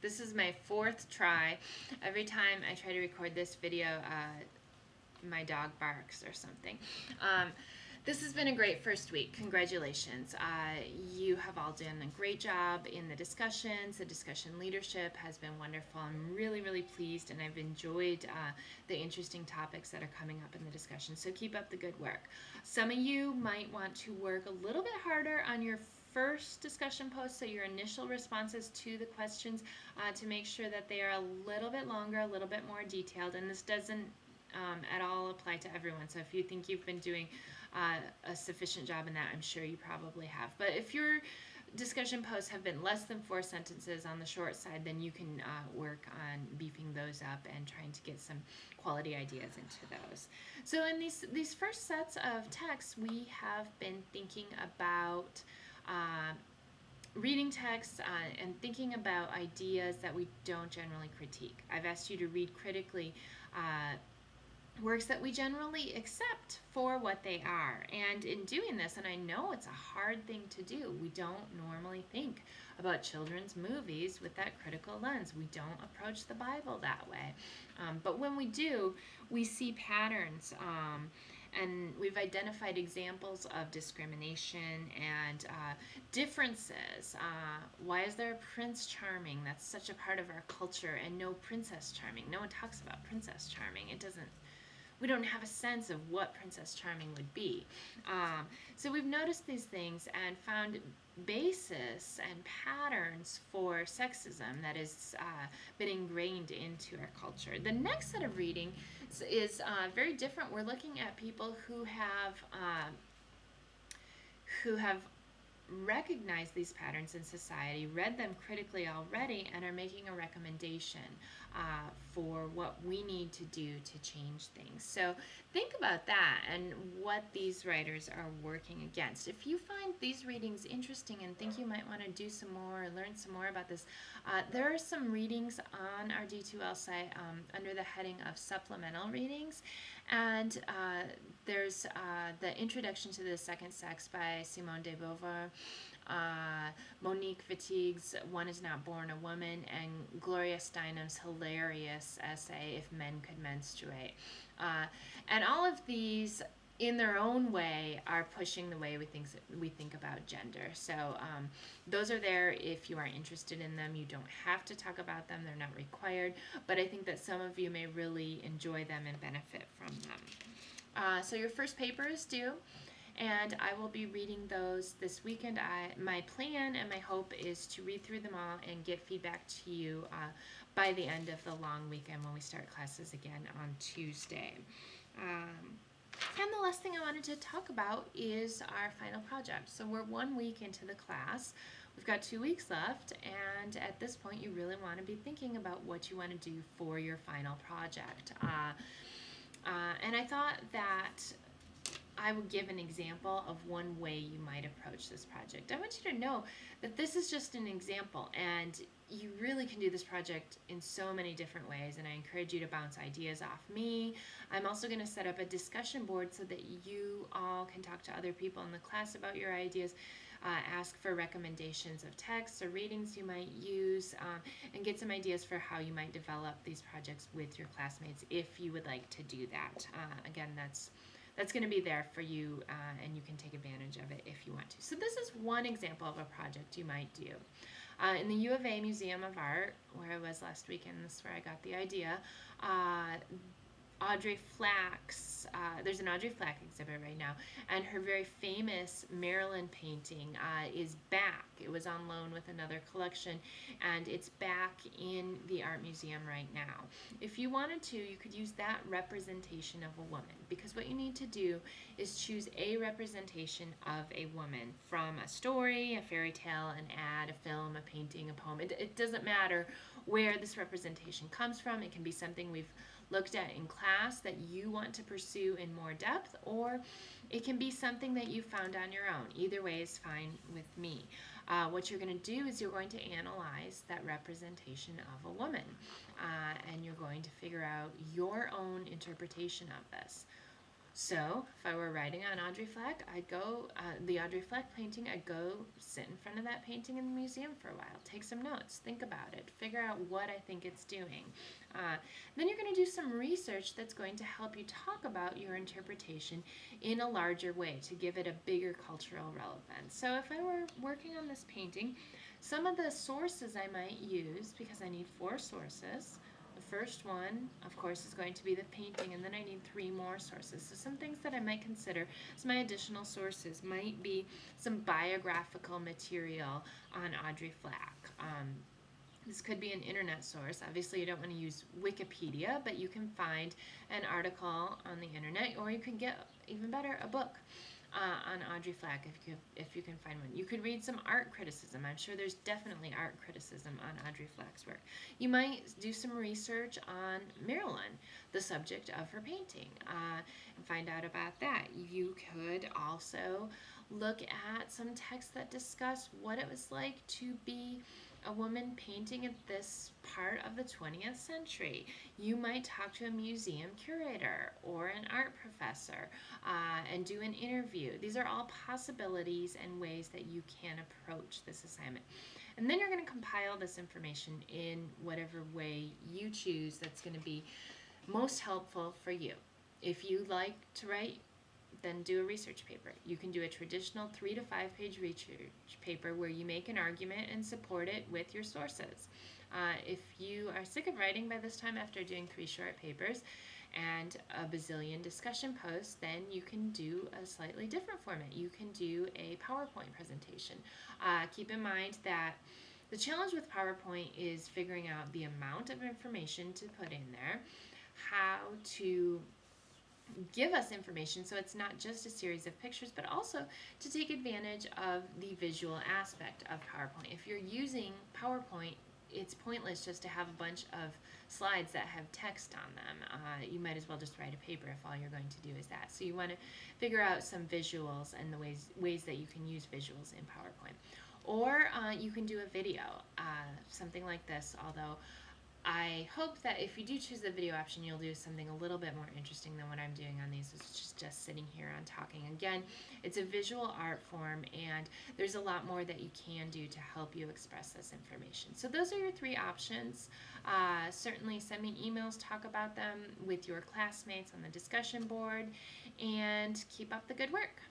This is my fourth try. Every time I try to record this video, my dog barks or something. This has been a great first week. Congratulations. You have all done a great job in the discussions. The discussion leadership has been wonderful. I'm really, really pleased, and I've enjoyed the interesting topics that are coming up in the discussion. So keep up the good work. Some of you might want to work a little bit harder on your first discussion post, so your initial responses to the questions, to make sure that they are a little bit longer, a little bit more detailed. And this doesn't at all apply to everyone. So if you think you've been doing a sufficient job in that, I'm sure you probably have. But if your discussion posts have been less than 4 sentences on the short side, then you can work on beefing those up and trying to get some quality ideas into those. So in these first sets of texts, we have been thinking about reading texts and thinking about ideas that we don't generally critique. I've asked you to read critically works that we generally accept for what they are. And in doing this, and I know it's a hard thing to do, we don't normally think about children's movies with that critical lens. We don't approach the Bible that way. But when we do, we see patterns. And we've identified examples of discrimination and differences. Why is there a Prince Charming? That's such a part of our culture, and no Princess Charming. No one talks about Princess Charming. We don't have a sense of what Princess Charming would be. So we've noticed these things and found basis and patterns for sexism that has been ingrained into our culture. The next set of reading is very different. We're looking at people who have recognized these patterns in society, read them critically already, and are making a recommendation for what we need to do to change things. So think about that and what these writers are working against. If you find these readings interesting and think you might want to do some more or learn some more about this, there are some readings on our D2L site under the heading of supplemental readings. And there's the Introduction to the Second Sex by Simone de Beauvoir, Monique Vitigue's One is Not Born a Woman, and Gloria Steinem's hilarious essay, If Men Could Menstruate. And all of these, in their own way, are pushing the way we think about gender. So those are there if you are interested in them. You don't have to talk about them. They're not required. But I think that some of you may really enjoy them and benefit from them. So your first paper is due, and I will be reading those this weekend. My plan and my hope is to read through them all and get feedback to you by the end of the long weekend when we start classes again on Tuesday. And the last thing I wanted to talk about is our final project. So we're 1 week into the class. We've got 2 weeks left, and at this point you really want to be thinking about what you want to do for your final project. And I thought that I would give an example of one way you might approach this project. I want you to know that this is just an example, and you really can do this project in so many different ways, and I encourage you to bounce ideas off me. I'm also going to set up a discussion board so that you all can talk to other people in the class about your ideas, ask for recommendations of texts or readings you might use, and get some ideas for how you might develop these projects with your classmates if you would like to do that. Again, that's going to be there for you, and you can take advantage of it if you want to. So this is one example of a project you might do. In the U of A Museum of Art, where I was last weekend, this is where I got the idea, Audrey Flack's, there's an Audrey Flack exhibit right now, and her very famous Marilyn painting is back. It was on loan with another collection, and it's back in the art museum right now. If you wanted to, you could use that representation of a woman, because what you need to do is choose a representation of a woman from a story, a fairy tale, an ad, a film, a painting, a poem. It doesn't matter where this representation comes from. It can be something we've looked at in class that you want to pursue in more depth, or it can be something that you found on your own. Either way is fine with me. What you're going to do is you're going to analyze that representation of a woman, and you're going to figure out your own interpretation of this. So, if I were writing on Audrey Fleck, I'd go, the Audrey Fleck painting, I'd go sit in front of that painting in the museum for a while, take some notes, think about it, figure out what I think it's doing. Then you're going to do some research that's going to help you talk about your interpretation in a larger way to give it a bigger cultural relevance. So, if I were working on this painting, some of the sources I might use, because I need 4 sources, the first one, of course, is going to be the painting, and then I need 3 more sources. So some things that I might consider as my additional sources might be some biographical material on Audrey Fleck. This could be an internet source. Obviously, you don't want to use Wikipedia, but you can find an article on the internet, or you can get, even better, a book on Audrey Fleck if you can find one. You could read some art criticism. I'm sure there's definitely art criticism on Audrey Fleck's work. You might do some research on Marilyn, the subject of her painting, and find out about that. You could also look at some texts that discuss what it was like to be a woman painting at this part of the 20th century. You might talk to a museum curator or an art professor and do an interview. These are all possibilities and ways that you can approach this assignment. And then you're going to compile this information in whatever way you choose that's going to be most helpful for you. If you like to write, then do a research paper. You can do a traditional 3 to 5 page research paper where you make an argument and support it with your sources. If you are sick of writing by this time after doing 3 short papers and a bazillion discussion posts, then you can do a slightly different format. You can do a PowerPoint presentation. Keep in mind that the challenge with PowerPoint is figuring out the amount of information to put in there, how to give us information so it's not just a series of pictures, but also to take advantage of the visual aspect of PowerPoint. If you're using PowerPoint, it's pointless just to have a bunch of slides that have text on them. You might as well just write a paper if all you're going to do is that. So you want to figure out some visuals and the ways that you can use visuals in PowerPoint. Or you can do a video, something like this, although I hope that if you do choose the video option, you'll do something a little bit more interesting than what I'm doing on these. It's just sitting here and talking. Again, it's a visual art form, and there's a lot more that you can do to help you express this information. So those are your 3 options. Certainly send me emails, talk about them with your classmates on the discussion board, and keep up the good work.